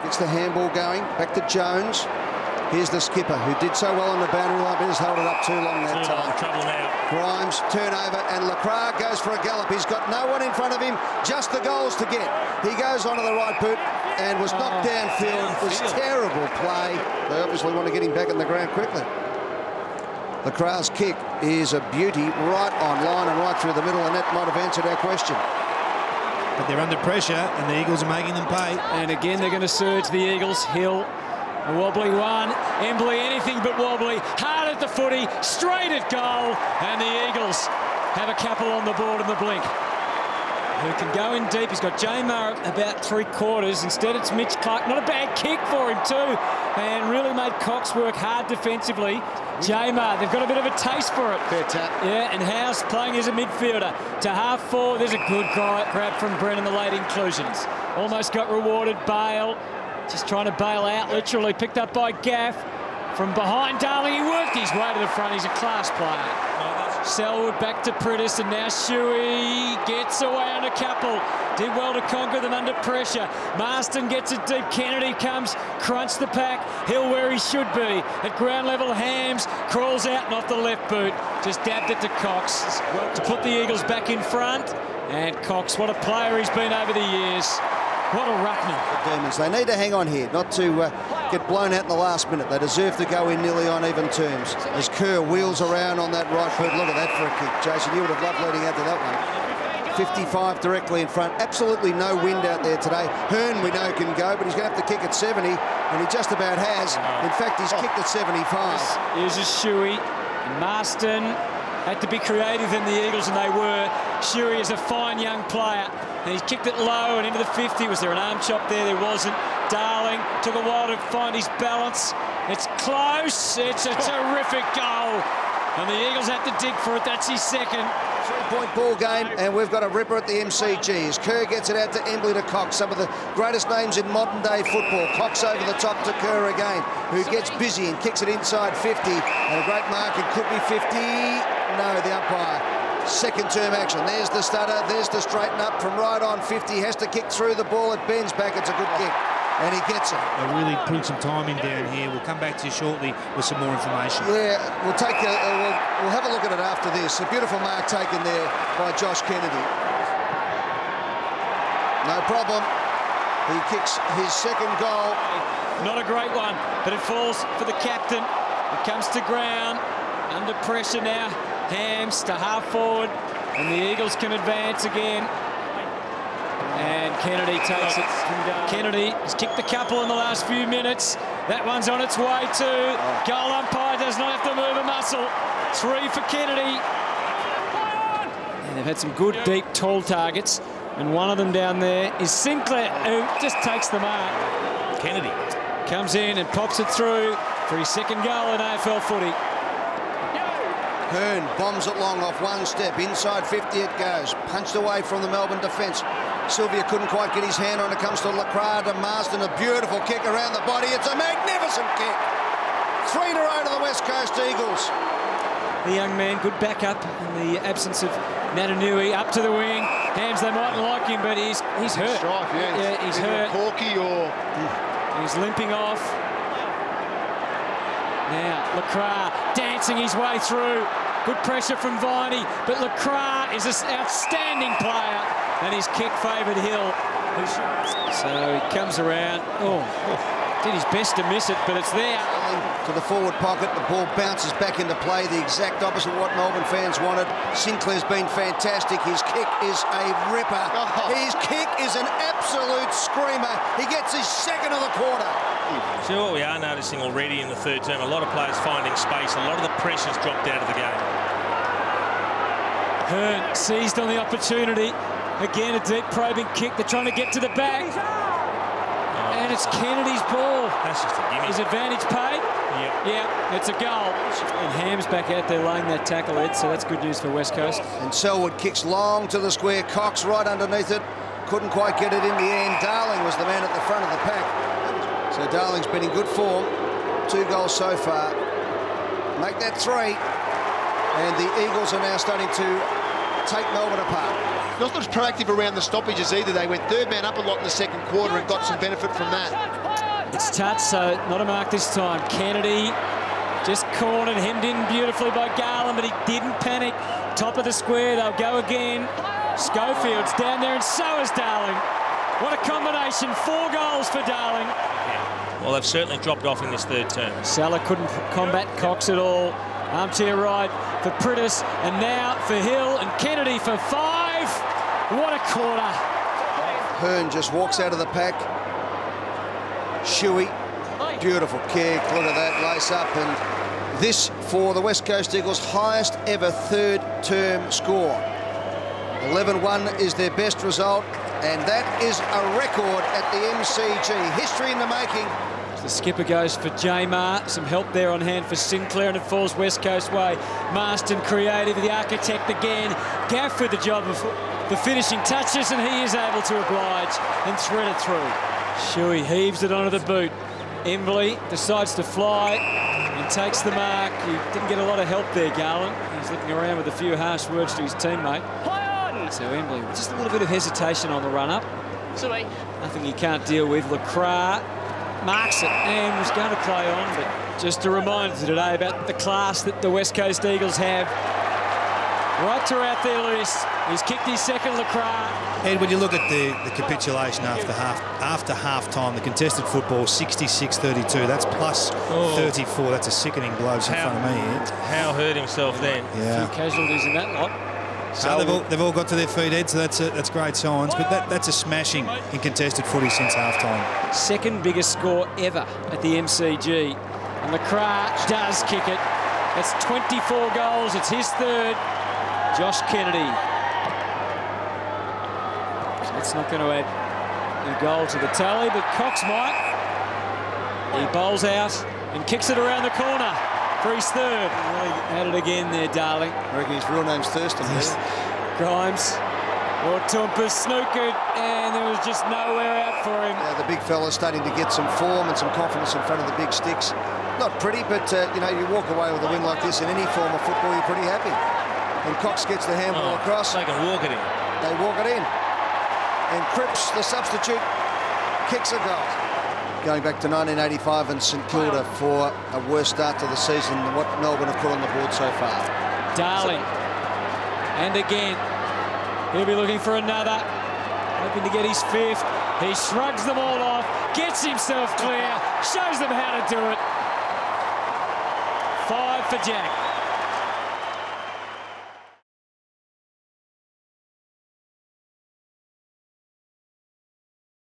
Gets the handball going. Back to Jones. Here's the skipper, who did so well on the boundary line, but has held it up too long that time. Trouble now. Grimes, turnover, and Lacroix goes for a gallop. He's got no one in front of him, just the goals to get. He goes onto the right boot and was knocked downfield. It was terrible play. They obviously want to get him back in the ground quickly. Lacroix's kick is a beauty, right on line and right through the middle, and that might have answered our question. But they're under pressure, and the Eagles are making them pay. And again, they're going to surge the Eagles. Hill, a wobbly one. Embley, anything but wobbly. Hard at the footy, straight at goal. And the Eagles have a couple on the board in the blink. Who can go in deep. He's got Jamar about 3/4. Instead, it's Mitch Clark. Not a bad kick for him, too. And really made Cox work hard defensively. Jamar, they've got a bit of a taste for it. Fair tap. Yeah, and House playing as a midfielder. To half forward, there's a good grab from Brennan, the late inclusions. Almost got rewarded. Bale, just trying to bail out, literally. Picked up by Gaff. From behind, Darling, he worked his way to the front. He's a class player. Selwood back to Pritis, and now Shuey gets away on a couple. Did well to conquer them under pressure. Marston gets it deep. Kennedy comes, crunch the pack. Hill where he should be. At ground level, Hams crawls out and off the left boot. Just dabbed it to Cox to put the Eagles back in front. And Cox, what a player he's been over the years. What a ruckman. The Demons, they need to hang on here, not to get blown out in the last minute. They deserve to go in nearly on even terms. As Kerr wheels around on that right foot. Look at that for a kick, Jason. You would have loved leading out to that one. 55 directly in front. Absolutely no wind out there today. Hearn, we know, can go, but he's going to have to kick at 70, and he just about has. In fact, he's kicked at 75. Here's a Shuey. And Marston had to be creative in the Eagles, and they were. Shuey is a fine young player. And he's kicked it low and into the 50. Was there an arm chop there? There wasn't. Darling took a while to find his balance. It's close. It's a terrific goal. And the Eagles have to dig for it. That's his second. 3-point ball game, and we've got a ripper at the MCG as Kerr gets it out to Embley to Cox, some of the greatest names in modern day football. Cox over the top to Kerr again, who gets busy and kicks it inside 50, and a great mark. It could be 50. No, the umpire. Second term action. There's the stutter, there's the straighten up from right on 50. Has to kick through the ball. It bends back. It's a good kick, and he gets it. They're really putting some time in down here. We'll come back to you shortly with some more information. Yeah, we'll take we'll have a look at it after this. A beautiful mark taken there by Josh Kennedy. No problem. He kicks his second goal. Not a great one, but it falls for the captain. It comes to ground. Under pressure now. Hams to half forward, and the Eagles can advance again. And Kennedy takes it. Kennedy has kicked the couple in the last few minutes. That one's on its way too. Goal umpire does not have to move a muscle. 3 for Kennedy. And they've had some good, deep, tall targets. And one of them down there is Sinclair, who just takes the mark. Kennedy comes in and pops it through for his second goal in AFL footy. Hearn bombs it long off one step. Inside 50 it goes. Punched away from the Melbourne defence. Sylvia couldn't quite get his hand on it. Comes to Lacroix to Marston. A beautiful kick around the body. It's a magnificent kick. 3 in a row to the West Coast Eagles. The young man, good backup in the absence of Natanui. Up to the wing. Hams, they mightn't like him, but he's hurt. Strife, yeah, he's hurt. Corky or... He's limping off. Now, Lacroix dancing his way through. Good pressure from Viney, but Lacroix is an outstanding player, and his kick favoured Hill. So he comes around. Did his best to miss it, but it's there. To the forward pocket, the ball bounces back into play, the exact opposite of what Melbourne fans wanted. Sinclair's been fantastic. His kick is a ripper. His kick is an absolute screamer. He gets his second of the quarter. So what we are noticing already in the third term, a lot of players finding space. A lot of the pressure's dropped out of the game. Hearn seized on the opportunity. Again, a deep probing kick. They're trying to get to the back. And it's Kennedy's ball. That's just a gimme. Is advantage paid? Yeah, it's a goal. And Ham's back out there laying that tackle, Ed, so that's good news for West Coast. And Selwood kicks long to the square. Cox right underneath it. Couldn't quite get it in the end. Darling was the man at the front of the pack. So Darling's been in good form. 2 goals so far. Make that 3. And the Eagles are now starting to take Melbourne apart. Not as proactive around the stoppages either. They went third man up a lot in the second quarter and got some benefit from that. It's touch, so not a mark this time. Kennedy just cornered, hemmed in beautifully by Garland, but he didn't panic. Top of the square, they'll go again. Schofield's down there, and so is Darling. What a combination, 4 goals for Darling. Yeah. Well, they've certainly dropped off in this third term. Salah couldn't combat Cox at all. Armchair ride for Pritis, and now for Hill, and Kennedy for 5. What a quarter. Hearn just walks out of the pack. Shuey, beautiful kick, look at that, lace up, and this for the West Coast Eagles' highest ever third term score. 11-1 is their best result, and that is a record at the MCG. History in the making. The skipper goes for Jamar. Some help there on hand for Sinclair, and it falls West Coast way. Marston creative, the architect again. Gaff with the job of the finishing touches, and he is able to oblige and thread it through. Shuey heaves it onto the boot. Embley decides to fly and takes the mark. He didn't get a lot of help there, Garland. He's looking around with a few harsh words to his teammate. So Embley, just a little bit of hesitation on the run-up. Nothing he can't deal with. Lacroix marks it and was going to play on, but just a reminder today about the class that the West Coast Eagles have right throughout their list. He's kicked his second, Lacroix. Ed, when you look at the capitulation after half-time, the contested football, 66-32. That's plus 34. That's a sickening gloves in front of me here. Howe hurt himself then. Yeah. A few casualties in that lot. So they've all got to their feet, Ed, so that's great signs. But that's a smashing in contested footy since half-time. Second biggest score ever at the MCG. And Lacroix does kick it. That's 24 goals. It's his third. Josh Kennedy. So that's not going to add a goal to the tally, but Cox might. He bowls out and kicks it around the corner for his third. At it again there, Darling. I reckon his real name's Thurston. Grimes. Ortumpus snookered, and there was just nowhere out for him. Yeah, the big fella's starting to get some form and some confidence in front of the big sticks. Not pretty, but you know, you walk away with a win like this in any form of football, you're pretty happy. And Cox gets the handball across. They can walk it in. They walk it in. And Cripps, the substitute, kicks a goal. Going back to 1985 and St Kilda for a worse start to the season than what Melbourne have put on the board so far. Darling. And again, he'll be looking for another. Hoping to get his fifth. He shrugs them all off, gets himself clear, shows them how to do it. 5 for Jack.